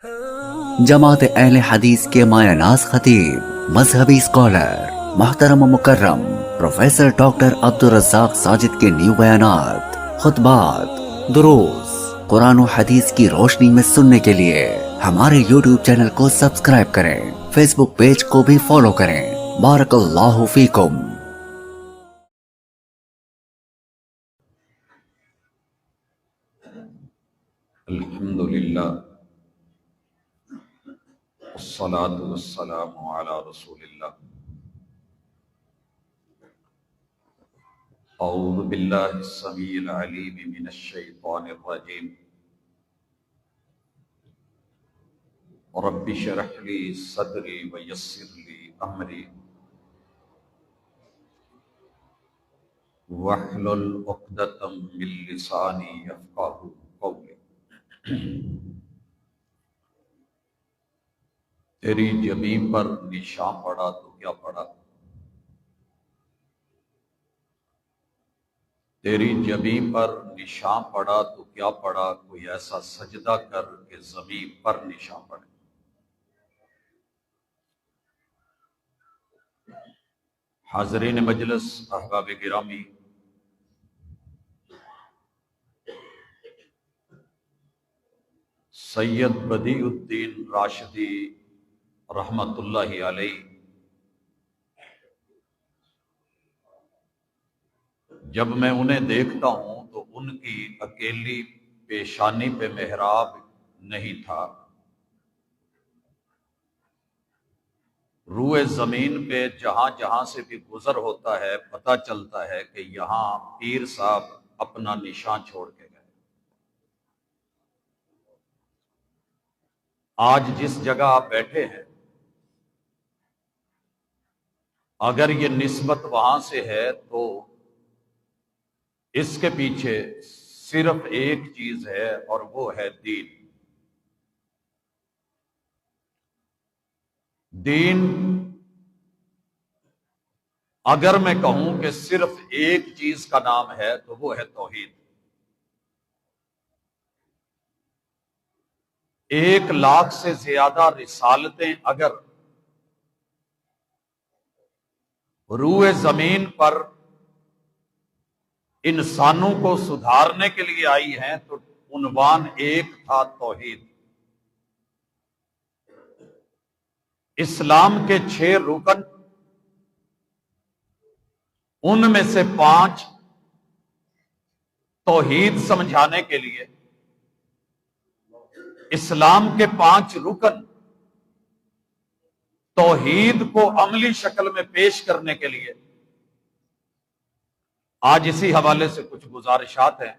جماعت اہل حدیث کے مایہ ناز خطیب، مذہبی اسکالر، محترم و مکرم پروفیسر ڈاکٹر عبدالرزاق ساجد کے نیو بیانات، خطبات، دروس قرآن و حدیث کی روشنی میں سننے کے لیے ہمارے یوٹیوب چینل کو سبسکرائب کریں، فیس بک پیج کو بھی فالو کریں۔ بارک اللہ فیکم۔ الحمدللہ والصلاة والسلام علی رسول اللہ۔ اعوذ باللہ السمیع العلیم من الشیطان الرجیم۔ رب اشرح لی صدری ویسر لی امری واحلل عقدۃ من لسانی یفقہوا قولی۔ تیری جبین پر نشان پڑا تو کیا پڑا، تیری جبین پر نشان پڑا تو کیا پڑا، کوئی ایسا سجدہ کر کہ زمین پر نشان پڑے۔ حاضرین مجلس، احباب گرامی، سید بدیع الدین راشدی رحمت اللہ علیہ جب میں انہیں دیکھتا ہوں تو ان کی اکیلی پیشانی پہ محراب نہیں تھا، روئے زمین پہ جہاں جہاں سے بھی گزر ہوتا ہے پتہ چلتا ہے کہ یہاں پیر صاحب اپنا نشان چھوڑ کے گئے۔ آج جس جگہ آپ بیٹھے ہیں، اگر یہ نسبت وہاں سے ہے تو اس کے پیچھے صرف ایک چیز ہے اور وہ ہے دین۔ دین اگر میں کہوں کہ صرف ایک چیز کا نام ہے تو وہ ہے توحید۔ 1,00,000 سے زیادہ رسالتیں اگر روئے زمین پر انسانوں کو سدھارنے کے لیے آئی ہیں تو عنوان ایک تھا، توحید۔ اسلام کے 6 رکن، ان میں سے 5 توحید سمجھانے کے لیے، اسلام کے 5 رکن توحید کو عملی شکل میں پیش کرنے کے لیے۔ آج اسی حوالے سے کچھ گزارشات ہیں۔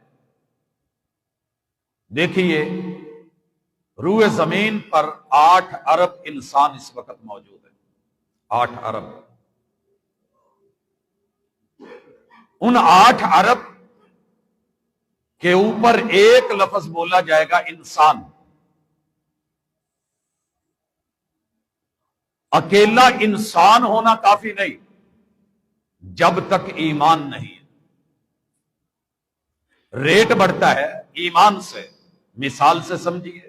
دیکھیے، روئے زمین پر 8 ارب انسان اس وقت موجود ہیں، 8 ارب۔ ان 8 ارب کے اوپر ایک لفظ بولا جائے گا، انسان۔ اکیلا انسان ہونا کافی نہیں جب تک ایمان نہیں ہے۔ ریٹ بڑھتا ہے ایمان سے۔ مثال سے سمجھیے،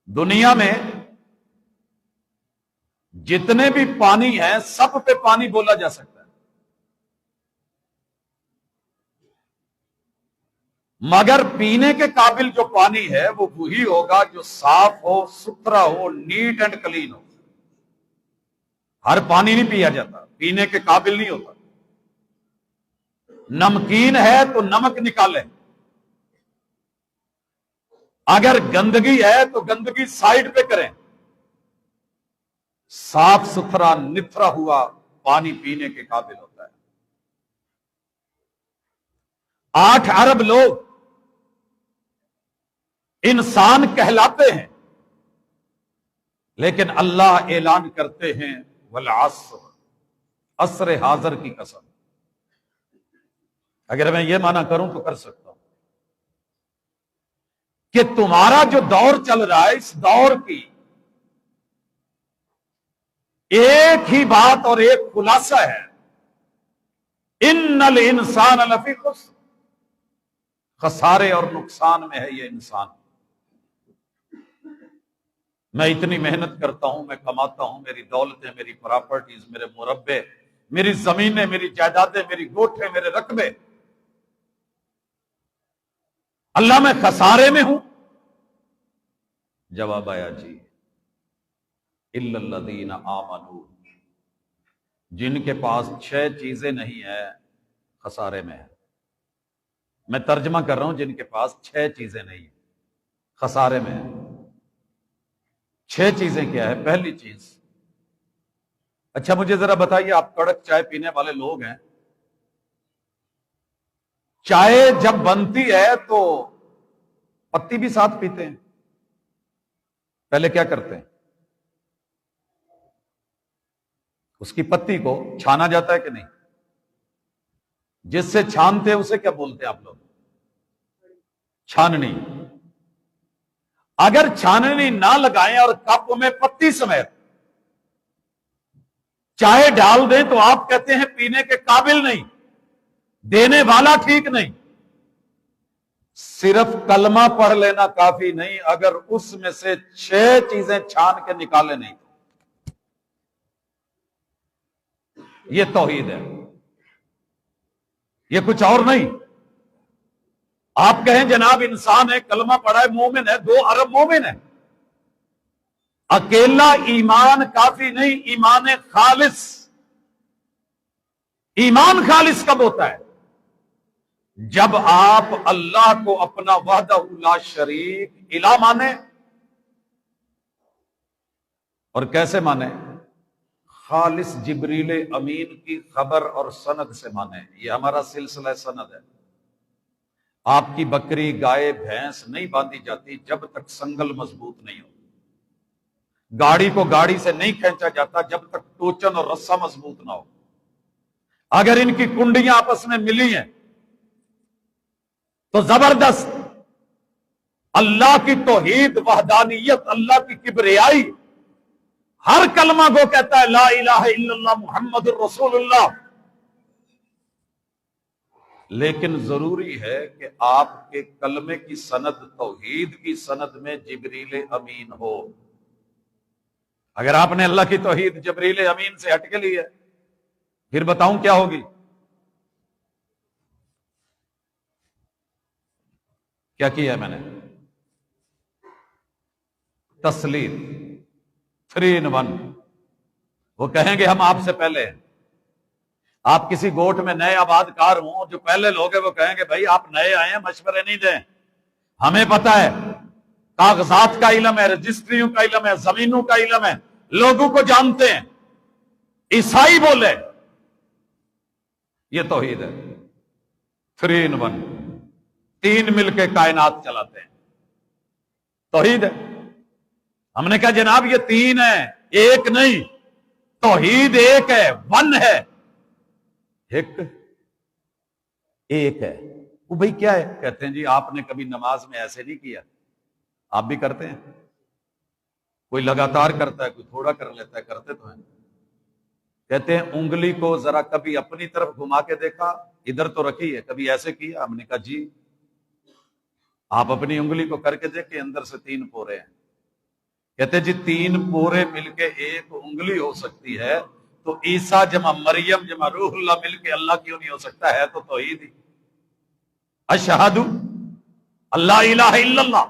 دنیا میں جتنے بھی پانی ہیں سب پہ پانی بولا جا سکتا ہے، مگر پینے کے قابل جو پانی ہے وہ وہی ہوگا جو صاف ہو، ستھرا ہو، نیٹ اینڈ کلین ہو۔ ہر پانی نہیں پیا جاتا، پینے کے قابل نہیں ہوتا۔ نمکین ہے تو نمک نکالیں، اگر گندگی ہے تو گندگی سائڈ پہ کریں، صاف ستھرا نتھرا ہوا پانی پینے کے قابل ہوتا ہے۔ 8 ارب لوگ انسان کہلاتے ہیں، لیکن اللہ اعلان کرتے ہیں والعصر، عصر حاضر کی قسم۔ اگر میں یہ معنی کروں تو کر سکتا ہوں کہ تمہارا جو دور چل رہا ہے، اس دور کی ایک ہی بات اور ایک خلاصہ ہے، ان الانسان لفی خسر، خسارے اور نقصان میں ہے یہ انسان۔ میں اتنی محنت کرتا ہوں، میں کماتا ہوں، میری دولتیں، میری پراپرٹیز، میرے مربے، میری زمینیں، میری جائیدادیں، میری گوٹھیں، میرے رقبے، اللہ میں خسارے میں ہوں؟ جواب آیا جی، الا الذین آمنوا، جن کے پاس 6 چیزیں نہیں ہیں خسارے میں ہے۔ میں ترجمہ کر رہا ہوں، جن کے پاس 6 چیزیں نہیں ہیں خسارے میں ہے۔ 6 چیزیں کیا ہے؟ پہلی چیز، اچھا مجھے ذرا بتائیے، آپ کڑک چائے پینے والے لوگ ہیں، چائے جب بنتی ہے تو پتی بھی ساتھ پیتے ہیں؟ پہلے کیا کرتے ہیں؟ اس کی پتی کو چھانا جاتا ہے کہ نہیں؟ جس سے چھانتے ہیں اسے کیا بولتے ہیں آپ لوگ؟ چھاننی۔ اگر چھاننی نہ لگائیں اور کپ میں پتی سمیت چائے ڈال دیں تو آپ کہتے ہیں پینے کے قابل نہیں، دینے والا ٹھیک نہیں۔ صرف کلمہ پڑھ لینا کافی نہیں، اگر اس میں سے 6 چیزیں چھان کے نکالے نہیں تو یہ توحید ہے، یہ کچھ اور نہیں۔ آپ کہیں جناب انسان ہے، کلمہ پڑھا ہے، مومن ہے، 2 ارب مومن ہے، اکیلا ایمان کافی نہیں، ایمان خالص۔ ایمان خالص کب ہوتا ہے؟ جب آپ اللہ کو اپنا وحدہ لا شریک الہ مانے۔ اور کیسے مانے؟ خالص جبریل امین کی خبر اور سند سے مانے۔ یہ ہمارا سلسلہ سند ہے۔ آپ کی بکری، گائے، بھینس نہیں باندھی جاتی جب تک سنگل مضبوط نہیں ہو، گاڑی کو گاڑی سے نہیں کھینچا جاتا جب تک ٹوچن اور رسا مضبوط نہ ہو۔ اگر ان کی کنڈیاں آپس میں ملی ہیں تو زبردست اللہ کی توحید، وحدانیت، اللہ کی کبریائی، ہر کلمہ کو کہتا ہے لا الہ الا اللہ محمد الرسول اللہ۔ لیکن ضروری ہے کہ آپ کے کلمے کی سند، توحید کی سند میں جبریل امین ہو۔ اگر آپ نے اللہ کی توحید جبریل امین سے ہٹ کے لی ہے، پھر بتاؤں کیا ہوگی؟ کیا کیا ہے میں نے؟ تسلیم، 3 in 1۔ وہ کہیں گے ہم آپ سے پہلے ہیں۔ آپ کسی گوٹھ میں نئے آباد کار ہوں، جو پہلے لوگ ہیں وہ کہیں گے بھائی آپ نئے آئے ہیں، مشورے نہیں دیں، ہمیں پتہ ہے، کاغذات کا علم ہے، رجسٹریوں کا علم ہے، زمینوں کا علم ہے، لوگوں کو جانتے ہیں۔ عیسائی بولے یہ توحید ہے، 3 in 1، 3 مل کے کائنات چلاتے ہیں، توحید ہے۔ ہم نے کہا جناب یہ 3 ہے، ایک نہیں، توحید ایک ہے، 1 ہے، ایک ہے۔ وہ بھائی کیا ہے؟ کہتے ہیں جی آپ نے کبھی نماز میں ایسے نہیں کیا، آپ بھی کرتے ہیں، کوئی لگاتار کرتا ہے، کوئی تھوڑا کر لیتا ہے، کرتے تو ہیں۔ کہتے ہیں انگلی کو ذرا کبھی اپنی طرف گھما کے دیکھا، ادھر تو رکھی ہے، کبھی ایسے کیا؟ ہم نے کہا جی آپ اپنی انگلی کو کر کے دیکھیں، اندر سے 3 پورے ہیں۔ کہتے جی 3 پورے مل کے ایک انگلی ہو سکتی ہے، تو عیسیٰ جمع مریم جمع روح اللہ مل کے اللہ کیوں نہیں ہو سکتا؟ ہے تو توحید ہی۔ اشہدو اللہ الہ الا اللہ۔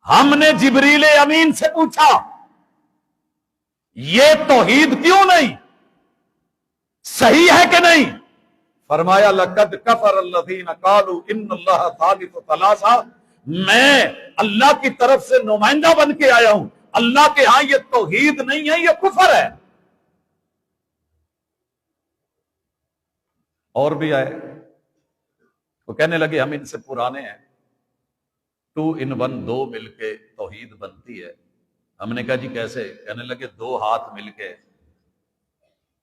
ہم نے جبریل امین سے پوچھا یہ توحید کیوں نہیں، صحیح ہے کہ نہیں؟ فرمایا لقد کفر الذین قالوا ان اللہ ثالث ثلاثہ، میں اللہ کی طرف سے نمائندہ بن کے آیا ہوں، اللہ کے ہاں یہ توحید نہیں ہے، یہ کفر ہے۔ اور بھی آئے، وہ کہنے لگے ہم ان سے پرانے ہیں، 2 in 1، 2 مل کے توحید بنتی ہے۔ ہم نے کہا جی کیسے؟ کہنے لگے 2 ہاتھ مل کے،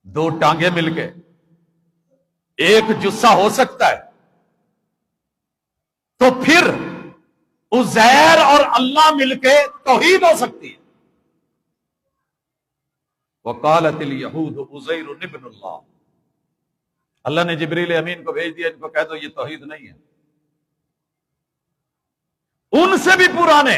2 ٹانگیں مل کے ایک جسہ ہو سکتا ہے، تو پھر عزیر اور اللہ مل کے توحید ہو سکتی ہے۔ وقالت الیہود عزیر ابن اللہ، اللہ نے جبریل امین کو بھیج دیا، ان کو کہہ دو یہ توحید نہیں ہے۔ ان سے بھی پرانے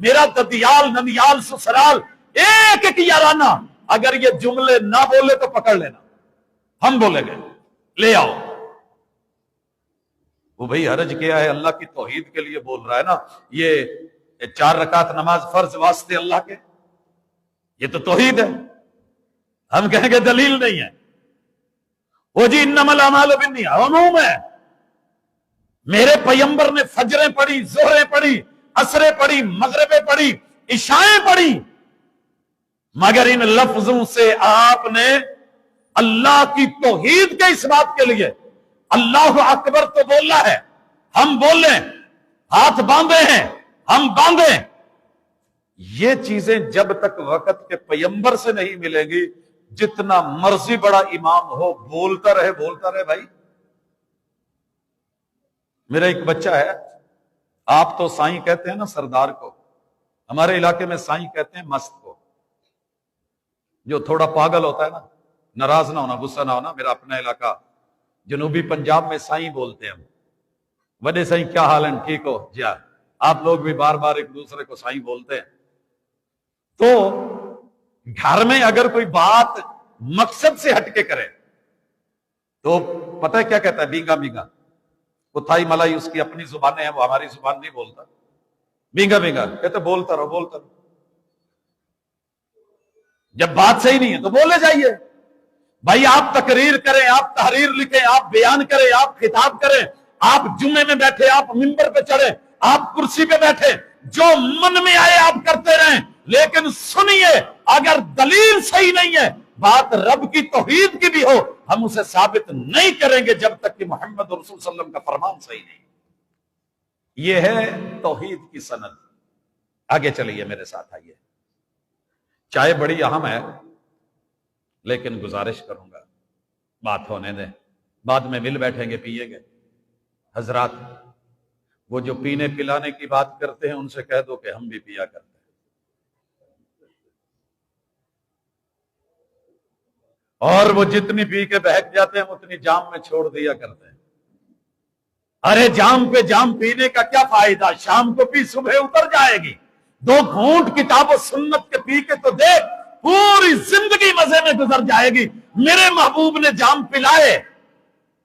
میرا ددیال ننیال سسرال ایک ایک یارانہ اگر یہ جملے نہ بولے تو پکڑ لینا، ہم بولیں گے لے آؤ۔ وہ بھئی حرج کیا ہے، اللہ کی توحید کے لیے بول رہا ہے نا، یہ 4 رکعت نماز فرض واسطے اللہ کے، یہ تو توحید ہے۔ ہم کہیں گے دلیل نہیں ہے۔ وہ جی انما الاعمال بالنیات عموم ہے، میرے پیغمبر نے فجریں پڑھی، ظہریں پڑھی، عصریں پڑھی، مغربیں پڑھی، عشائیں پڑھی، مگر ان لفظوں سے آپ نے اللہ کی توحید کے اس بات کے لیے اللہ اکبر تو بولا ہے، ہم بولیں، ہاتھ باندھے ہیں ہم باندھیں، یہ چیزیں جب تک وقت کے پیغمبر سے نہیں ملیں گی، جتنا مرضی بڑا امام ہو بولتا رہے بھائی۔ میرا ایک بچہ ہے، آپ تو سائیں کہتے ہیں نا سردار کو، ہمارے علاقے میں سائیں کہتے ہیں مست کو، جو تھوڑا پاگل ہوتا ہے نا، ناراض نہ ہونا، غصہ نہ ہونا، میرا اپنا علاقہ جنوبی پنجاب میں سائیں بولتے ہیں ہم، وڈے سائیں کیا حال ہے، ٹھیک ہو جی؟ آپ لوگ بھی بار بار ایک دوسرے کو سائیں بولتے ہیں۔ تو گھر میں اگر کوئی بات مقصد سے ہٹ کے کرے تو پتہ ہے کیا کہتا ہے؟ بینگا بینگا، وہ تھائی ملائی اس کی اپنی زبانیں ہیں، وہ ہماری زبان نہیں بولتا، بینگا بینگا کہتے بولتا رہو۔ جب بات صحیح نہیں ہے تو بولے جائیے بھائی، آپ تقریر کریں، آپ تحریر لکھیں، آپ بیان کریں، آپ خطاب کریں، آپ جمعے میں بیٹھے، آپ منبر پہ چڑھیں، آپ کرسی پہ بیٹھے، جو من میں آئے آپ کرتے رہیں، لیکن سنیے اگر دلیل صحیح نہیں ہے، بات رب کی توحید کی بھی ہو، ہم اسے ثابت نہیں کریں گے جب تک کہ محمد رسول صلی اللہ علیہ وسلم کا فرمان صحیح نہیں۔ یہ ہے توحید کی سند۔ آگے چلیے میرے ساتھ آئیے۔ چائے بڑی اہم ہے، لیکن گزارش کروں گا بات ہونے دیں، بعد میں مل بیٹھیں گے پیئیں گے۔ حضرات، وہ جو پینے پلانے کی بات کرتے ہیں ان سے کہہ دو کہ ہم بھی پیا کرتے ہیں، اور وہ جتنی پی کے بہک جاتے ہیں اتنی جام میں چھوڑ دیا کرتے ہیں۔ ارے جام پہ جام پینے کا کیا فائدہ؟ شام کو پی صبح اتر جائے گی۔ 2 گھونٹ کتاب و سنت کے پی کے تو دیکھ، پوری زندگی مزے میں گزر جائے گی۔ میرے محبوب نے جام پلائے،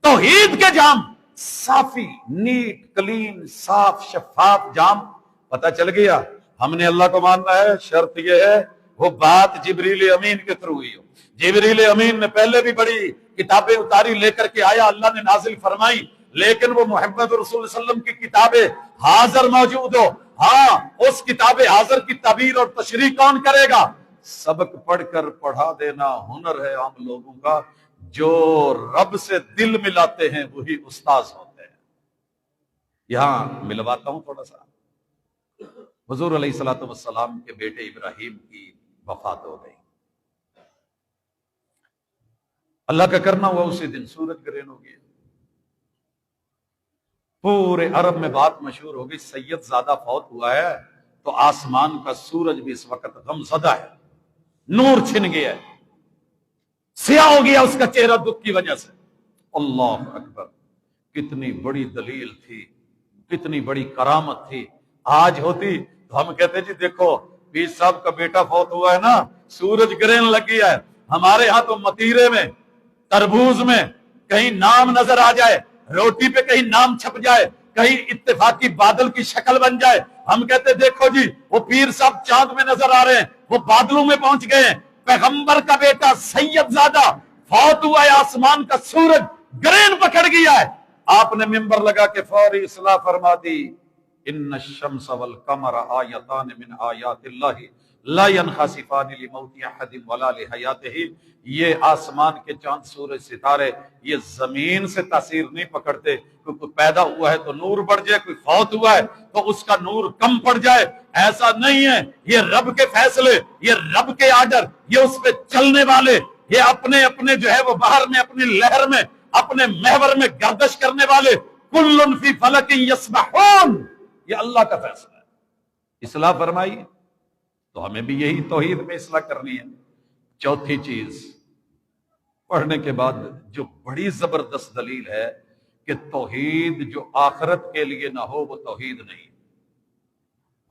توحید کے جام، صافی، نیٹ، کلین، صاف، شفاف جام۔ پتہ چل گیا ہم نے اللہ کو ماننا ہے، شرط یہ ہے وہ بات جبریل امین کے تھرو ہوئی ہو۔ جبریل امین نے پہلے بھی بڑی کتابیں اتاری، لے کر کے آیا، اللہ نے نازل فرمائی، لیکن وہ محمد رسول صلی اللہ علیہ وسلم کی کتابیں حاضر موجود ہو۔ ہاں، اس کتاب حاضر کی تعبیر اور تشریح کون کرے گا؟ سبق پڑھ کر پڑھا دینا ہنر ہے عام لوگوں کا، جو رب سے دل ملاتے ہیں وہی استاذ ہوتے ہیں۔ یہاں ملواتا ہوں تھوڑا سا۔ حضور علیہ الصلوۃ والسلام کے بیٹے ابراہیم کی وفات ہو گئی، اللہ کا کرنا ہوا اسی دن سورج گرہن ہو گیا۔ پورے عرب میں بات مشہور ہو گئی، سید زادہ فوت ہوا ہے تو آسمان کا سورج بھی اس وقت غم زدہ ہے، نور چھن گیا ہے، سیاہ ہو گیا اس کا چہرہ دکھ کی وجہ سے۔ اللہ اکبر، کتنی بڑی دلیل تھی، کتنی بڑی کرامت تھی۔ آج ہوتی تو ہم کہتے جی دیکھو پیر صاحب کا بیٹا فوت ہوا ہے نا، سورج گرہن لگ گیا ہے۔ ہمارے ہاں تو متیرے میں، تربوز میں کہیں نام نظر آ جائے، روٹی پہ کہیں نام چھپ جائے، کہیں اتفاقی بادل کی شکل بن جائے، ہم کہتے دیکھو جی وہ پیر صاحب چاند میں نظر آ رہے ہیں، وہ بادلوں میں پہنچ گئے ہیں۔ پیغمبر کا بیٹا سید زادہ فوت ہوا ہے، آسمان کا سورج گرہن پکڑ گیا ہے، آپ نے منبر لگا کے فوری اصلاح فرما دی، ان الشمس والقمر آیتان من آیات اللہ لا ينخسفان لموت احد ولا لحیاتہ۔ یہ آسمان کے چاند سورج ستارے یہ زمین سے تاثیر نہیں پکڑتے، کوئی پیدا ہوا ہے تو نور بڑھ جائے، کوئی فوت ہوا ہے تو اس کا نور کم پڑ جائے، ایسا نہیں ہے۔ یہ رب کے فیصلے، یہ رب کے آرڈر، یہ اس پہ چلنے والے، یہ اپنے اپنے جو ہے وہ باہر میں اپنی لہر میں اپنے محور میں گردش کرنے والے، کل فی فلک یسبحون، یہ اللہ کا فیصلہ ہے۔ اصلاح فرمائی تو ہمیں بھی یہی توحید میں اصلاح کرنی ہے۔ چوتھی چیز پڑھنے کے بعد جو بڑی زبردست دلیل ہے کہ توحید جو آخرت کے لیے نہ ہو وہ توحید نہیں۔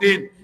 3,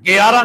11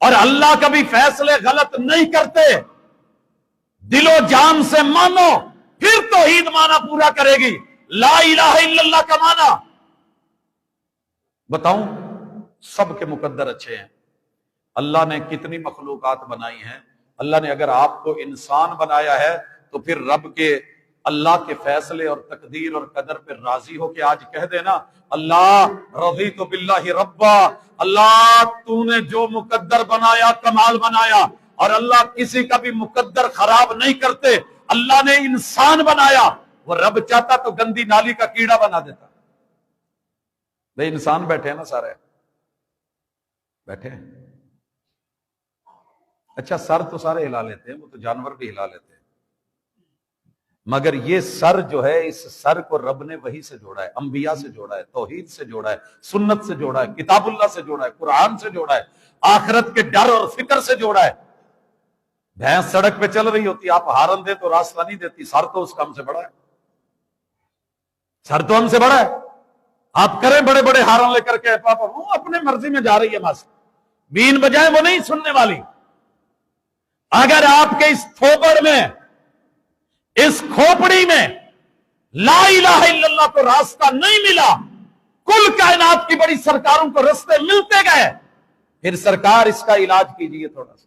اور اللہ کبھی فیصلے غلط نہیں کرتے. دل و جان سے مانو پھر توحید مانا پورا کرے گی. لا الہ الا اللہ کا مانا بتاؤں, سب کے مقدر اچھے ہیں. اللہ نے کتنی مخلوقات بنائی ہیں. اللہ نے اگر آپ کو انسان بنایا ہے تو پھر رب کے اللہ کے فیصلے اور تقدیر اور قدر پہ راضی ہو کے آج کہہ دینا اللہ رضیت باللہ ربا. اللہ تو نے جو مقدر بنایا کمال بنایا, اور اللہ کسی کا بھی مقدر خراب نہیں کرتے. اللہ نے انسان بنایا, وہ رب چاہتا تو گندی نالی کا کیڑا بنا دیتا. بھئی انسان بیٹھے ہیں نا, سارے بیٹھے ہیں. اچھا سر تو سارے ہلا لیتے ہیں, وہ تو جانور بھی ہلا لیتے ہیں, مگر یہ سر جو ہے, اس سر کو رب نے وحی سے جوڑا ہے, انبیاء سے جوڑا ہے, توحید سے جوڑا ہے, سنت سے جوڑا ہے, کتاب اللہ سے جوڑا ہے, قرآن سے جوڑا ہے, آخرت کے ڈر اور فکر سے جوڑا ہے. بھینس سڑک پہ چل رہی ہوتی, آپ ہارن دے تو راستہ نہیں دیتی, سر تو اس کا ہم سے بڑا ہے, سر تو ہم سے بڑا ہے. آپ کریں بڑے بڑے ہارن لے کر کے, پاپا وہ اپنے مرضی میں جا رہی ہے, بس بین بجائے وہ نہیں سننے والی. اگر آپ کے اس تھوپڑ میں, اس کھوپڑی میں لا الہ الا اللہ کو راستہ نہیں ملا, کل کائنات کی بڑی سرکاروں کو راستے ملتے گئے, پھر سرکار اس کا علاج کیجئے تھوڑا سا.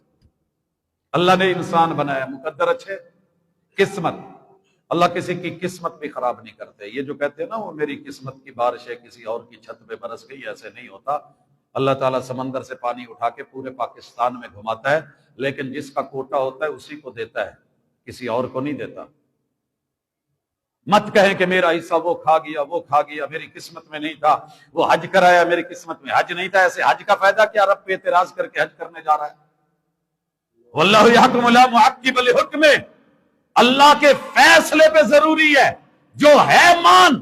اللہ نے انسان بنایا, مقدر اچھے, قسمت. اللہ کسی کی قسمت بھی خراب نہیں کرتے. یہ جو کہتے ہیں نا وہ میری قسمت کی بارش ہے کسی اور کی چھت پہ برس گئی, ایسے نہیں ہوتا. اللہ تعالیٰ سمندر سے پانی اٹھا کے پورے پاکستان میں گھماتا ہے, لیکن جس کا کوٹا ہوتا ہے اسی کو دیتا ہے, کسی اور کو نہیں دیتا. مت کہیں کہ میرا حصہ وہ کھا گیا, وہ کھا گیا, میری قسمت میں نہیں تھا, وہ حج کرایا میری قسمت میں حج نہیں تھا. ایسے حج کا فائدہ کیا, رب پہ اعتراض کر کے حج کرنے جا رہا ہے. واللہ یحکم لا معقب لحکمہ, اللہ کے فیصلے پہ ضروری ہے, جو ہے مان,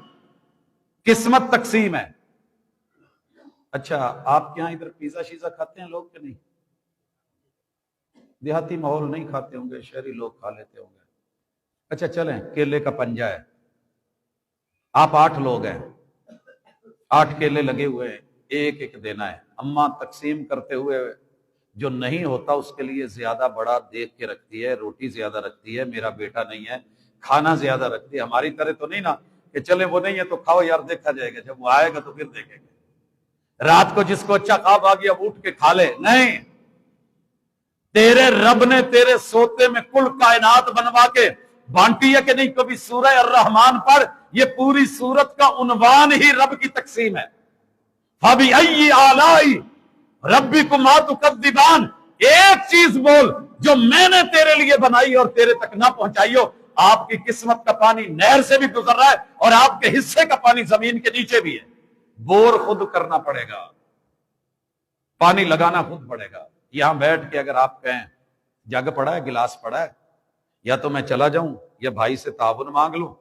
قسمت تقسیم ہے. اچھا آپ کے یہاں ادھر پیزا شیزا کھاتے ہیں لوگ کہ نہیں؟ دیہاتی ماحول نہیں کھاتے ہوں گے, شہری لوگ کھا لیتے ہوں گے. اچھا چلیں, کیلے کا پنجہ ہے, آپ 8 لوگ ہیں, 8 کیلے لگے ہوئے ہیں, ایک ایک دینا ہے. اماں تقسیم کرتے ہوئے جو نہیں ہوتا اس کے لیے زیادہ بڑا دیکھ کے رکھتی ہے, روٹی زیادہ رکھتی ہے. میرا بیٹا نہیں ہے, کھانا زیادہ رکھتی ہے. ہماری طرح تو نہیں نا کہ چلے وہ نہیں ہے تو کھاؤ یار, دیکھا جائے گا, جب وہ آئے گا تو پھر دیکھیں گے. رات کو جس کو اچھا خواب آ گیا اٹھ کے کھا لے, نہیں. تیرے رب نے تیرے سوتے میں کل کائنات بنوا کے بانٹی ہے کہ نہیں؟ کبھی سورہ الرحمن پڑھ, یہ پوری سورت کا عنوان ہی رب کی تقسیم ہے. فَبِأَيِّ آلَاءِ رَبِّكُمَا تُكَذِّبَانِ, ایک چیز بول جو میں نے تیرے لیے بنائی اور تیرے تک نہ پہنچائی ہو. آپ کی قسمت کا پانی نہر سے بھی گزر رہا ہے اور آپ کے حصے کا پانی زمین کے نیچے بھی ہے. بور خود کرنا پڑے گا, پانی لگانا خود پڑے گا. یہاں بیٹھ کے اگر آپ کہیں جگ پڑا ہے, گلاس پڑا ہے, یا تو میں چلا جاؤں یا بھائی سے تعاون مانگ لوں,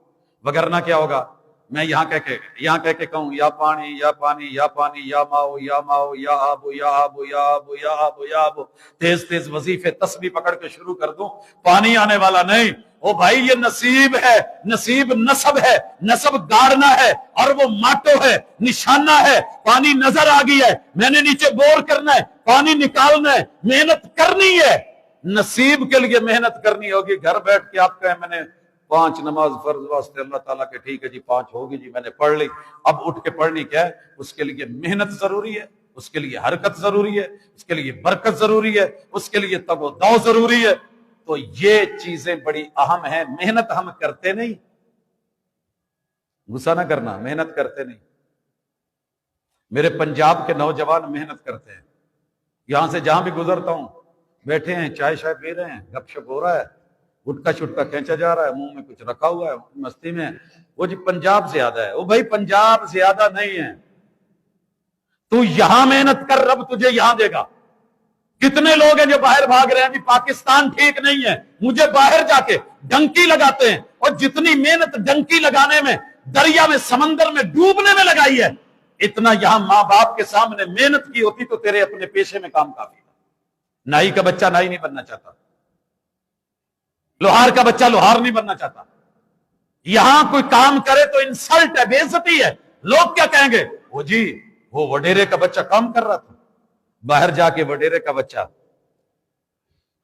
وگرنہ کیا ہوگا, میں یہاں کہہ کے کہوں یا پانی یا پانی یا پانی, یا ماؤ یا ماؤ, یا آبو یا آبو یا آبو یا آبو یا آبو, تیز تیز وظیفے تسبیح پکڑ کے شروع کر دوں, پانی آنے والا نہیں. او بھائی یہ نصیب ہے, نصیب نسب ہے, نسب گاڑنا ہے, اور وہ ماٹو ہے, نشانہ ہے. پانی نظر آ گئی ہے, میں نے نیچے بور کرنا ہے, پانی نکالنا ہے, محنت کرنی ہے. نصیب کے لیے محنت کرنی ہوگی. گھر بیٹھ کے آپ کہیں میں نے 5 نماز فرض واسطے اللہ تعالیٰ کے, ٹھیک ہے جی 5 ہوگی جی, میں نے پڑھ لی, اب اٹھ کے پڑھنی کیا ہے؟ اس کے لیے محنت ضروری ہے, اس کے لیے حرکت ضروری ہے, اس کے لیے برکت ضروری ہے, اس کے لیے تگ و دو ضروری ہے. تو یہ چیزیں بڑی اہم ہیں. محنت ہم کرتے نہیں, غصہ نہ کرنا, محنت کرتے نہیں. میرے پنجاب کے نوجوان محنت کرتے ہیں. یہاں سے جہاں بھی گزرتا ہوں بیٹھے ہیں, چائے شائے پی رہے ہیں, گپ شپ ہو رہا ہے, گٹکا چھٹکا کھینچا جا رہا ہے, منہ میں کچھ رکھا ہوا ہے, مستی میں. وہ جی پنجاب زیادہ ہے. وہ بھائی پنجاب زیادہ نہیں ہے, تو یہاں محنت کر, رب تجھے یہاں دے گا. کتنے لوگ ہیں جو باہر بھاگ رہے ہیں, جی پاکستان ٹھیک نہیں ہے, مجھے باہر جا کے ڈنکی لگاتے ہیں, اور جتنی محنت ڈنکی لگانے میں, دریا میں, سمندر میں ڈوبنے میں لگائی ہے, اتنا یہاں ماں باپ کے سامنے محنت کی ہوتی تو تیرے اپنے پیشے میں کام کافی. نائی کا بچہ نائی نہیں بننا چاہتا, لوہار کا بچہ لوہار نہیں بننا چاہتا. یہاں کوئی کام کرے تو انسلٹ ہے, بے عزتی ہے. لوگ کیا کہیں گے, وہ جی وہ وڈیرے کا بچہ کام کر رہا تھا, باہر جا کے وڈیرے کا بچہ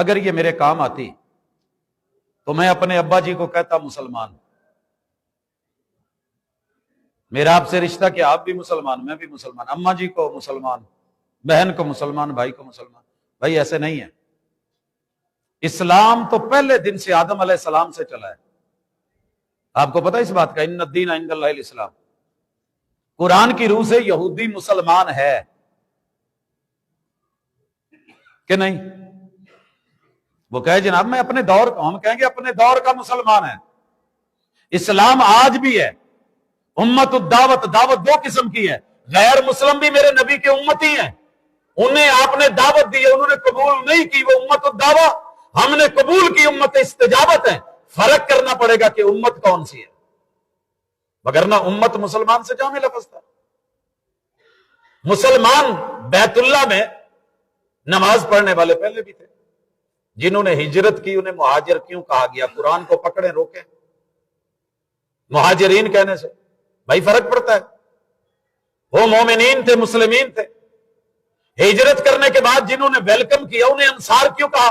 اگر یہ میرے کام آتی تو میں اپنے ابا جی کو کہتا مسلمان، میرا آپ سے رشتہ کہ آپ بھی مسلمان میں بھی مسلمان، اماں جی کو مسلمان، بہن کو مسلمان، بھائی کو مسلمان۔ بھائی ایسے نہیں ہے، اسلام تو پہلے دن سے آدم علیہ السلام سے چلا ہے، آپ کو پتہ اس بات کا، ان الدین عند اللہ الاسلام۔ قرآن کی روح سے یہودی مسلمان ہے کہ نہیں؟ وہ کہے جناب میں اپنے دور کا، ہم کہیں گے اپنے دور کا مسلمان ہے۔ اسلام آج بھی ہے، امت الدعوت، دعوت دو قسم کی ہے، غیر مسلم بھی میرے نبی کے امتی ہیں، انہیں آپ نے دعوت دی ہے، انہوں نے قبول نہیں کی، وہ امت الدعوت، ہم نے قبول کی امت استجابت ہے۔ فرق کرنا پڑے گا کہ امت کون سی ہے، وگرنہ امت مسلمان سے جامع لفظ تھا۔ مسلمان بیت اللہ میں نماز پڑھنے والے پہلے بھی تھے، جنہوں نے ہجرت کی انہیں مہاجر کیوں کہا گیا؟ قرآن کو پکڑیں روکیں مہاجرین کہنے سے، بھائی فرق پڑتا ہے۔ وہ مومنین تھے، مسلمین تھے، ہجرت کرنے کے بعد جنہوں نے ویلکم کیا انہیں انصار کیوں کہا؟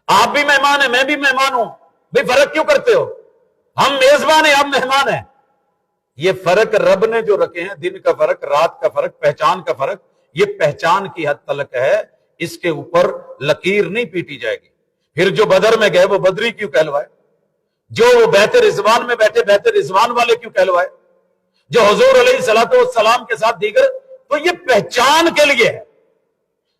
آپ بھی مہمان ہیں، میں بھی مہمان ہوں، بھائی فرق کیوں کرتے ہو؟ ہم میزبان ہیں، آپ مہمان ہیں۔ یہ فرق رب نے جو رکھے ہیں، دن کا فرق، رات کا فرق، پہچان کا فرق، یہ پہچان کی حد تلک ہے، اس کے اوپر لکیر نہیں پیٹی جائے گی۔ پھر جو بدر میں گئے وہ بدری کیوں کہلوائے؟ جو وہ بیت رضوان میں بیٹھے بیت رضوان والے کیوں کہلوائے؟ جو حضور علیہ الصلوۃ والسلام کے ساتھ دیگر، تو یہ پہچان کے لیے ہے۔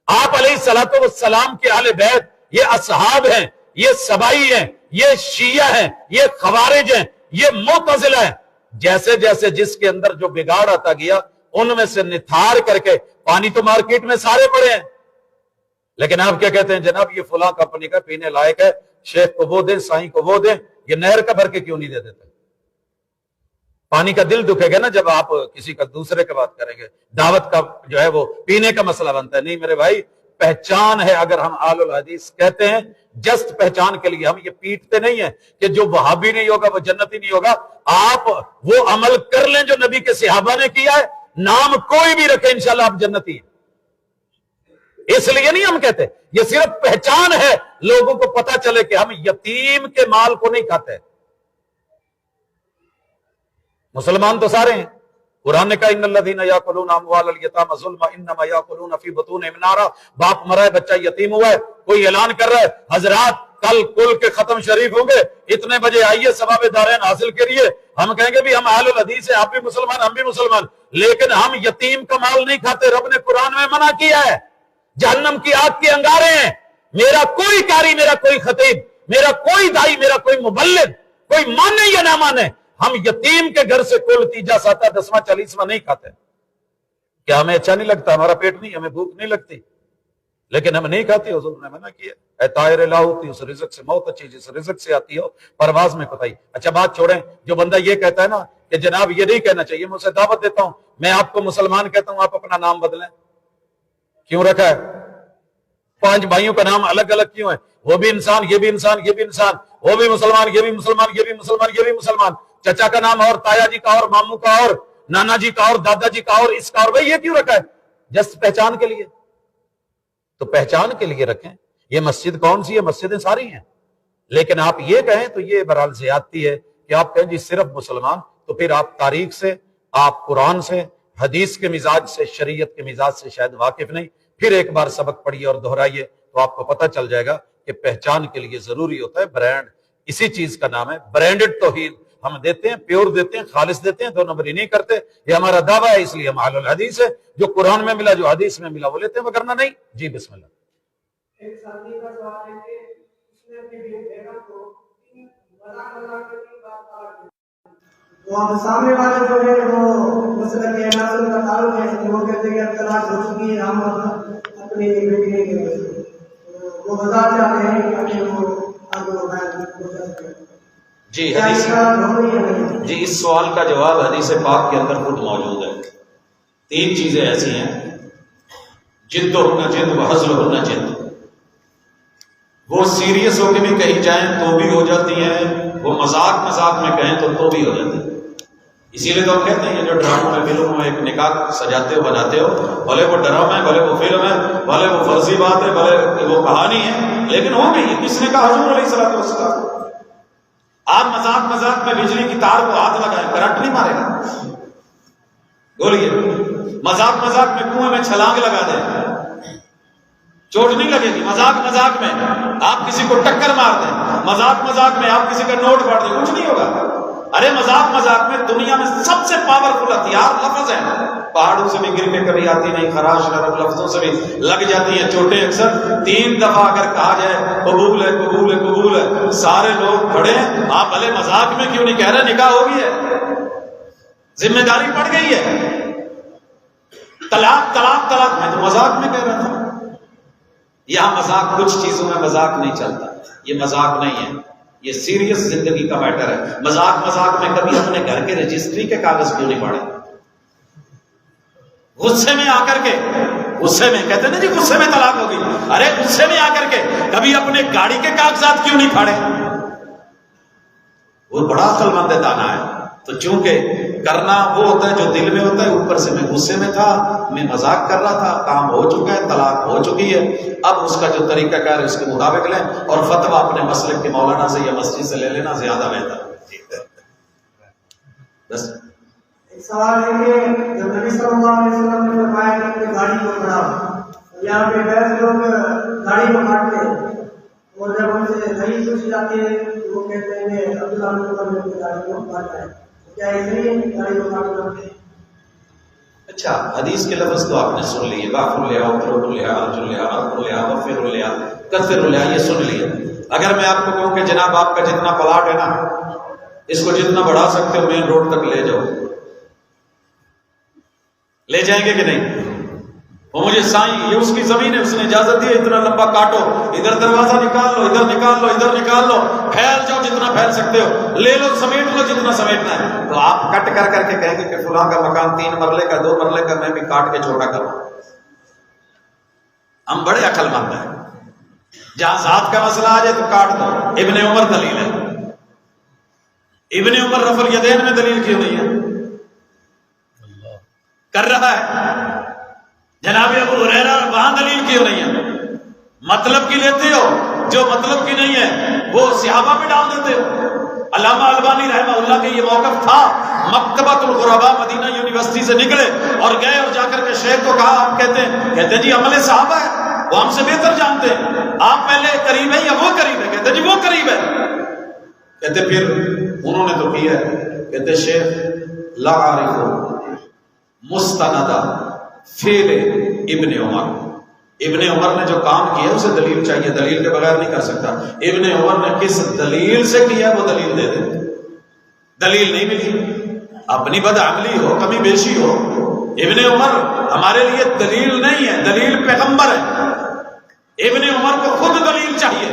آپ علیہ الصلوۃ والسلام کے اہل بیت، یہ اصحاب ہیں، یہ سبائی ہیں، یہ شیعہ ہیں، یہ خوارج ہیں، یہ معتزلہ ہیں۔ جیسے جیسے جس کے اندر جو بگاڑ آتا گیا ان میں سے نتھار کر کے، پانی تو مارکیٹ میں سارے پڑے ہیں، لیکن آپ کیا کہتے ہیں؟ جناب یہ فلاں کمپنی کا پینے لائق ہے، شیخ کو وہ دیں، سائیں کو وہ دیں، یہ نہر کا بھر کے کیوں نہیں دے دیتے؟ پانی کا دل دکھے گا نا جب آپ کسی کا دوسرے کا بات کریں گے۔ دعوت کا جو ہے وہ پینے کا مسئلہ بنتا ہے۔ نہیں میرے بھائی، پہچان ہے۔ اگر ہم آل الحدیث کہتے ہیں جسٹ پہچان کے لیے، ہم یہ پیٹتے نہیں ہیں کہ جو وہابی نہیں ہوگا وہ جنتی نہیں ہوگا۔ آپ وہ عمل کر لیں جو نبی کے صحابہ نے کیا ہے، نام کوئی بھی رکھے انشاءاللہ آپ جنتی ہیں۔ اس لیے نہیں ہم کہتے، یہ صرف پہچان ہے، لوگوں کو پتا چلے کہ ہم یتیم کے مال کو نہیں کھاتے۔ مسلمان تو سارے ہیں، قرآن نے کہا ان الذین یاکلون اموال الیتامی ظلما انما یاکلون فی بطونہم نارا۔ باپ مرا ہے، بچہ یتیم ہوا ہے، کوئی اعلان کر رہا ہے حضرات کل کل کے ختم شریف ہوں گے، اتنے بجے آئیے ثواب دارین حاصل کریے۔ ہم کہیں گے بھی ہم اہل الحدیث ہیں، آپ بھی مسلمان، ہم بھی مسلمان، لیکن ہم یتیم کا مال نہیں کھاتے۔ رب نے قرآن میں منع کیا ہے، جہنم کی آگ کے انگارے ہیں۔ میرا کوئی قاری، میرا کوئی خطیب، میرا کوئی دائی، میرا کوئی مبلغ، کوئی مانے یا نہ مانے، ہم یتیم کے گھر سے کل تیجا ساتا 10واں 40واں نہیں کھاتے۔ کیا ہمیں اچھا نہیں لگتا؟ ہمارا پیٹ نہیں، ہمیں بھوک نہیں لگتی، لیکن ہم نہیں کھاتے، حضور نے منع کیا۔ اے طائر لا ہوتی اس رزق سے موت اچھی، جس رزق سے آتی ہو پرواز میں کوتاہی۔ اچھا بات چھوڑیں، جو بندہ یہ کہتا ہے نا کہ جناب یہ نہیں کہنا چاہیے، میں اسے دعوت دیتا ہوں، میں آپ کو مسلمان کہتا ہوں، آپ اپنا نام بدلیں۔ کیوں رکھا ہے؟ 5 بھائیوں کا نام الگ الگ کیوں ہے؟ وہ بھی انسان، یہ بھی انسان، یہ بھی انسان، وہ بھی مسلمان، یہ بھی مسلمان، یہ بھی مسلمان، یہ بھی مسلمان، چچا کا نام اور، تایا جی کا اور، ماموں کا اور، نانا جی کا اور، دادا جی کا اور، اس کا اور۔ بھائی یہ کیوں رکھا ہے؟ جس پہچان کے لیے، تو پہچان کے لیے رکھیں۔ یہ مسجد کون سی ہے؟ مسجدیں ساری ہیں، لیکن آپ یہ کہیں تو یہ بہرحال زیادتی ہے کہ آپ کہیں جی صرف مسلمان، تو پھر آپ تاریخ سے، آپ قرآن سے، حدیث کے مزاج سے، شریعت کے مزاج سے شاید واقف نہیں۔ پھر ایک بار سبق پڑھیے اور دہرائیے تو آپ کو پتہ چل جائے گا کہ پہچان کے لیے ضروری ہوتا ہے برانڈ۔ اسی چیز کا نام ہے برانڈڈ توحید۔ ہم دیتے ہیں، پیور دیتے ہیں، خالص دیتے ہیں، 2 نمبری نہیں کرتے۔ یہ ہمارا دعویٰ ہے، اس لیے ہم اہل الحدیث ہے، جو قرآن میں ملا، جو حدیث میں ملا وہ لیتے ہیں، وگرنہ نہیں۔ جی بسم اللہ۔ ایک ساتھی کا سوال ہے کہ اس نے اپنی بیگم کو بنا کے 3 بار طلاق دی، تو اب سامنے والے جو ہے وہ مسئلہ کے ناظر کا تعلق ہے، وہ کہتے ہیں کہ طلاق ہو چکی ہے، ہم اپنی بیٹی نہیں دے رہے، وہ وضاحت چاہتے ہیں کہ اپنے وہ آگے بڑھائیں۔ جی حدیث، جی اس سوال کا جواب حدیث پاک کے اندر خود موجود ہے۔ 3 چیزیں ایسی ہیں، جد ہونا جد، و ہزل ہونا جد۔ وہ سیریس ہو کے بھی کہی جائیں تو بھی ہو جاتی ہیں، وہ مذاق میں کہیں تو بھی ہو جاتی ہیں۔ اسی لیے تو ہم کہتے ہیں یہ جو ڈراموں میں فلموں میں ایک نکاح سجاتے ہو بناتے ہو، بھلے وہ ڈرامہ ہے، بھلے وہ فلم ہے، بھلے وہ فرضی بات ہے، بھلے وہ کہانی ہے، لیکن ہو گئی ہے۔ کس نے کہا؟ حضور علیہ الصلوۃ والسلام۔ آپ مذاق مذاق میں بجلی کی تار کو ہاتھ لگائیں، کرنٹ نہیں مارے گا؟ بولیے، مذاق مذاق میں کنویں میں چھلانگ لگا دیں، چوٹ نہیں لگے گی؟ مذاق مذاق میں آپ کسی کو ٹکر مار دیں، مذاق مذاق میں آپ کسی کا نوٹ پھاڑ دیں، کچھ نہیں ہوگا۔ ارے مذاق مذاق میں دنیا میں سب سے پاورفل ہتھیار لفظ ہے۔ پہاڑوں سے بھی گر کے کبھی آتی نہیں، خراش نرم لفظوں سے بھی لگ جاتی ہیں چوٹیں اکثر۔ 3 دفعہ اگر کہا جائے قبول ہے قبول ہے قبول ہے، سارے لوگ کھڑے ہیں، آپ بھلے مذاق میں کیوں نہیں کہہ رہے؟ نکاح ہو گئی ہے، ذمہ داری پڑ گئی ہے۔ طلاق طلاق طلاق، میں تو مذاق میں کہہ رہا تھا۔ یہاں مذاق، کچھ چیزوں میں مذاق نہیں چلتا، یہ مذاق نہیں ہے، یہ سیریس زندگی کا میٹر ہے۔ مذاق مذاق میں کبھی اپنے گھر کے رجسٹری کے کاغذ کیوں نہیں پڑھے؟ غصے میں آ کر کے، غصے میں کہتے ہیں نا جی غصے میں طلاق ہوگی، ارے غصے میں آ کر کے کبھی اپنے گاڑی کے کاغذات کیوں نہیں پھاڑے؟ وہ بڑا عقل مند دانا ہے۔ تو چونکہ کرنا وہ ہوتا ہے جو دل میں ہوتا ہے، اوپر سے میں غصے میں تھا، میں مذاق کر رہا تھا، کام ہو چکا ہے، طلاق ہو چکی ہے، اب اس کا جو طریقہ کار ہے اس کے مطابق لیں، اور فتویٰ اپنے مسلک کے مولانا سے یا مسجد سے لے لینا زیادہ بہتر ہے۔ بس ایک سوال ہے کہ جب نبی صلی اللہ علیہ وسلم نے فرمایا کہ اپنی گاڑی کو بڑھاؤ، یہاں پہ بعض لوگ گاڑی کو کاٹتے ہیں، اور جب ان سے حدیث پوچھی جاتی ہے تو وہ کہتے ہیں کہ عبداللہ بن عمر نے اپنی گاڑی کو کاٹا ہے، کیا ایسے ہی گاڑی کو کاٹنا ہے؟ اچھا، حدیث کے لفظ تو آپ نے سن لیے، غافر اللیہ، اترک اللیہ، ارج اللیہ، عرق اللیہ، غفر اللیہ، کثر اللیہ، یہ سن لیے۔ اگر میں آپ کو کہوں کہ جناب آپ کا جتنا پلاٹ ہے نا، اس کو جتنا بڑھا سکتے ہو مین روڈ تک لے جاؤ، لے جائیں گے کہ نہیں؟ وہ مجھے سائیں یہ اس کی زمین ہے، اس نے اجازت دی ہے، اتنا لمبا کاٹو، ادھر دروازہ نکال لو، ادھر نکال لو، ادھر نکال لو، پھیل جاؤ جتنا پھیل سکتے ہو، لے لو، سمیٹ لو جتنا سمیٹنا ہے۔ تو آپ کٹ کر کر کے کہیں گے کہ فلاں کا مکان 3 مرلے کا 2 مرلے کا، میں بھی کاٹ کے چھوٹا کروں۔ ہم بڑے عقل مند ہیں، جہاں ذات کا مسئلہ آ جائے تو کاٹ دو۔ ابن عمر دلیل ہے، ابن عمر رفع الیدین میں دلیل کیوں نہیں ہے؟ کر رہا ہے۔ جناب ابو ہریرہ وہاں دلیل کیوں نہیں ہے؟ مطلب کی لیتے ہو، جو مطلب کی نہیں ہے وہ صحابہ پہ ڈال دیتے ہو۔ علامہ البانی رحمہ اللہ کے یہ موقف تھا، مکتبۃ الغرباء مدینہ یونیورسٹی سے نکلے اور گئے اور جا کر کے شیخ کو کہا، آپ کہتے ہیں جی عمل صحابہ ہے، وہ ہم سے بہتر جانتے ہیں، آپ پہلے قریب ہیں یا وہ قریب ہے؟ کہتے جی وہ قریب ہے۔ کہتے پھر انہوں نے تو کیا ہے، کہتے شیخ لا عارف مستندہ فعل ابن عمر، ابن عمر نے جو کام کیا اسے دلیل چاہیے، دلیل کے بغیر نہیں کر سکتا۔ ابن عمر نے کس دلیل سے کیا وہ دلیل دے دے، دلیل نہیں ملی، اپنی بدعملی ہو، کمی بیشی ہو۔ ابن عمر ہمارے لیے دلیل نہیں ہے، دلیل پیغمبر ہے۔ ابن عمر کو خود دلیل چاہیے۔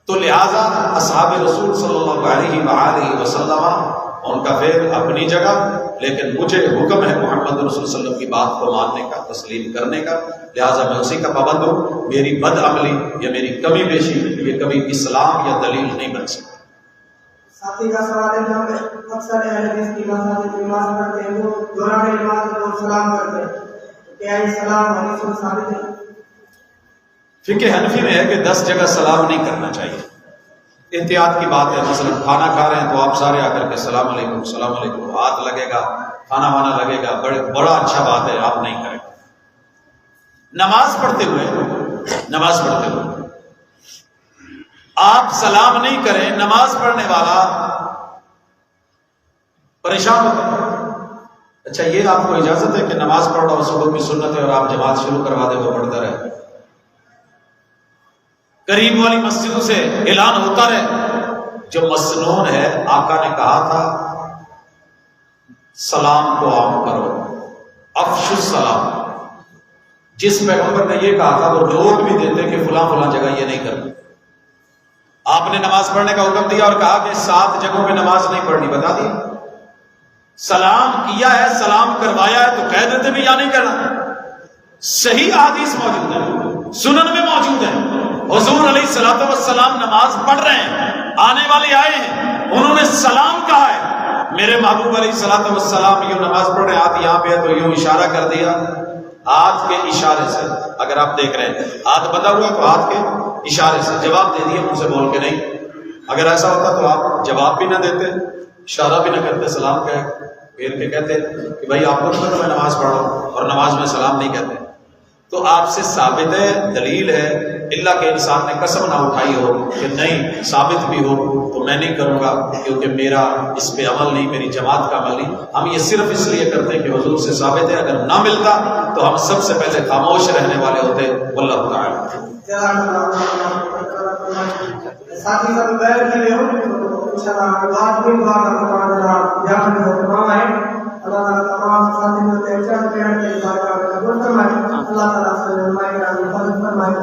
تو لہذا اصحاب رسول صلی اللہ علیہ وآلہ وسلم ان کا فعل اپنی جگہ، لیکن مجھے حکم ہے محمد رسول صلی اللہ علیہ وسلم کی بات کو ماننے کا، تسلیم کرنے کا، لہٰذا میں اسی کا پابند ہوں۔ میری بد عملی یا میری کمی بیشی یہ کبھی اسلام یا دلیل نہیں بن سکتی۔ ساتھی کا سوال ہے، جب اکثر اہل حدیث کی مذہب نماز پڑھتے ہیں وہ دوران نماز میں لوگ سلام کرتے ہیں، کیا یہ سلام حدیث میں ثابت ہے؟ فقہ حنفی میں ہے کہ 10 جگہ سلام نہیں کرنا چاہیے، احتیاط کی بات ہے۔ مثلا کھانا کھا رہے ہیں تو آپ سارے آ کر کے السلام علیکم السلام علیکم، ہاتھ لگے گا، کھانا وانا لگے گا، بڑا اچھا بات ہے، آپ نہیں کریں۔ نماز پڑھتے ہوئے آپ سلام نہیں کریں، نماز پڑھنے والا پریشان ہوتا ہے۔ اچھا یہ آپ کو اجازت ہے کہ نماز پڑھ رہا ہو، صبح کی سنت ہے، اور آپ جماعت شروع کروا دیں وہ پڑھتا رہے، قریب والی مسجدوں سے اعلان ہوتا رہے۔ جو مسنون ہے، آقا نے کہا تھا سلام کو عام کرو، افشوا السلام۔ جس پیغمبر نے یہ کہا تھا وہ نوٹ بھی دیتے کہ فلاں فلاں جگہ یہ نہیں کرنا۔ آپ نے نماز پڑھنے کا حکم دیا اور کہا کہ 7 جگہوں پہ نماز نہیں پڑھنی، بتا دیا۔ سلام کیا ہے، سلام کروایا ہے تو کہہ دیتے بھی یا نہیں کرنا۔ صحیح احادیث موجود ہیں، سنن میں موجود ہیں، حضور علیہ الصلوۃ والسلام نماز پڑھ رہے ہیں، آنے والے آئے ہیں، انہوں نے سلام کہا ہے. میرے محبوب علیہ الصلوۃ والسلام یوں نماز پڑھ رہے، ہاتھ یہاں پہ ہے تو یوں اشارہ کر دیا ہاتھ کے اشارے سے. اگر آپ دیکھ رہے ہیں ہاتھ بندھا ہوا تو ہاتھ کے اشارے سے جواب دے دیا، منہ سے بول کے نہیں. اگر ایسا ہوتا تو آپ جواب بھی نہ دیتے، اشارہ بھی نہ کرتے، سلام پھیر کے کہتے کہ بھائی آپ کو میں نماز پڑھ رہا ہوں، اور نماز میں سلام نہیں کہتے. تو آپ سے ثابت ہے، دلیل ہے، اللہ کے انسان نے قسم نہ اٹھائی ہو کہ نہیں، ثابت بھی ہو تو میں نہیں کروں گا کیونکہ میرا اس پہ عمل نہیں، میری جماعت کا عمل نہیں. ہم یہ صرف اس لیے کرتے ہیں کہ حضور سے ثابت ہے. اگر نہ ملتا تو ہم سب سے پہلے خاموش رہنے والے ہوتے. واللہ تعالی ساتھی سب بیٹھ کے لیے انشاءاللہ بات بھی بات کا دھیان ہے. اللہ تعالیٰ تمام ساتھی کو تیار کرنے کے بعد قبول فرمائے. اللہ تعالیٰ سے ہماری مدد فرمائے.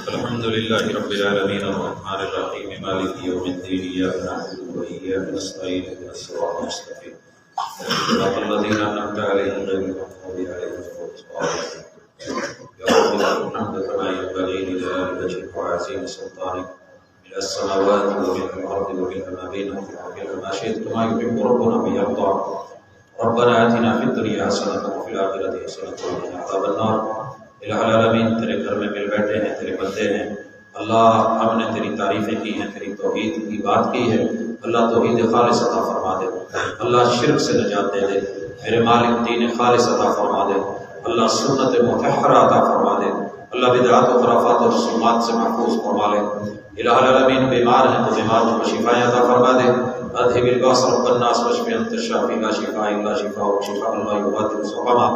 الحمد للہ رب العالمین الرحمن الرحیم مالک یوم الدین ایاک نعبد و ایاک نستعین اهدنا الصراط المستقیم صراط الذین انعمت علیہم غیر المغضوب علیہم ولا الضالین. یا رب الحمد کما ينبغي لجلال وجهك وعظیم سلطانك من السماوات ومن الارض ومن ما بينهما ومن ما شئت كما يحب ربنا ويرضى. ربنا آتنا في الدنيا حسنة وفي الآخرة حسنة وقنا عذاب النار. الہ العالمین تیرے گھر میں مل بیٹھے ہیں، تیرے بندے ہیں اللہ. ہم نے تیری تعریفیں کی ہیں، تیری توحید کی بات کی ہے. اللہ توحید خالص عطا فرما دے. اللہ شرک سے نجات دے دے. میرے مالک دین خالص عطا فرما دے. اللہ سنت مطہرہ عطا فرما دے. اللہ بدعات و خرافات اور رسومات سے محفوظ فرما لے. الہ العالمین بیمار ہیں تو بیماروں کو شفائیں عطا فرما دے. اذهب الباس رب الناس واشف انت الشافی لا شفاء الا شفاءک شفاء لا یغادر سقما.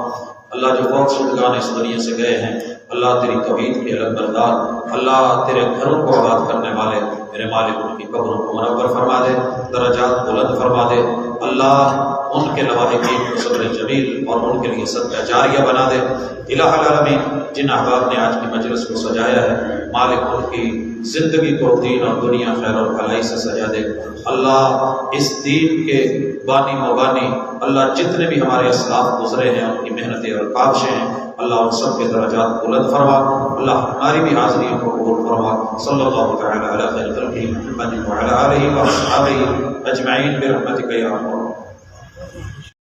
اللہ جو بہت شدگان اس دنیا سے گئے ہیں اللہ تیری توحید کے علم بردار، اللہ تیرے گھروں کو آباد کرنے والے میرے مالک ان کی قبروں کو منور فرما دے، درجات بلند فرما دے. اللہ ان کے لواحقین کو صبر جمیل اور ان کے لیے صدقہ جاریہ بنا دے. الہ العالمین جن احباب نے آج کی مجلس کو سجایا ہے مالک ان کی زندگی کو دین اور دنیا خیر اور بھلائی سے سجا دے. اللہ اس دین کے بانی مبانی اللہ جتنے بھی ہمارے اسلاف گزرے ہیں ان کی محنتیں اور کاوشیں ہیں اللہ ان سب کے درجات بلند فرما. اللہ ہماری بھی حاضریوں کو قبول فرما. صلی اللہ تعالی علی خیر خلقہ محمد وعلی آلہ واصحابہ اجمعین برحمتک یا ارحم الراحمین.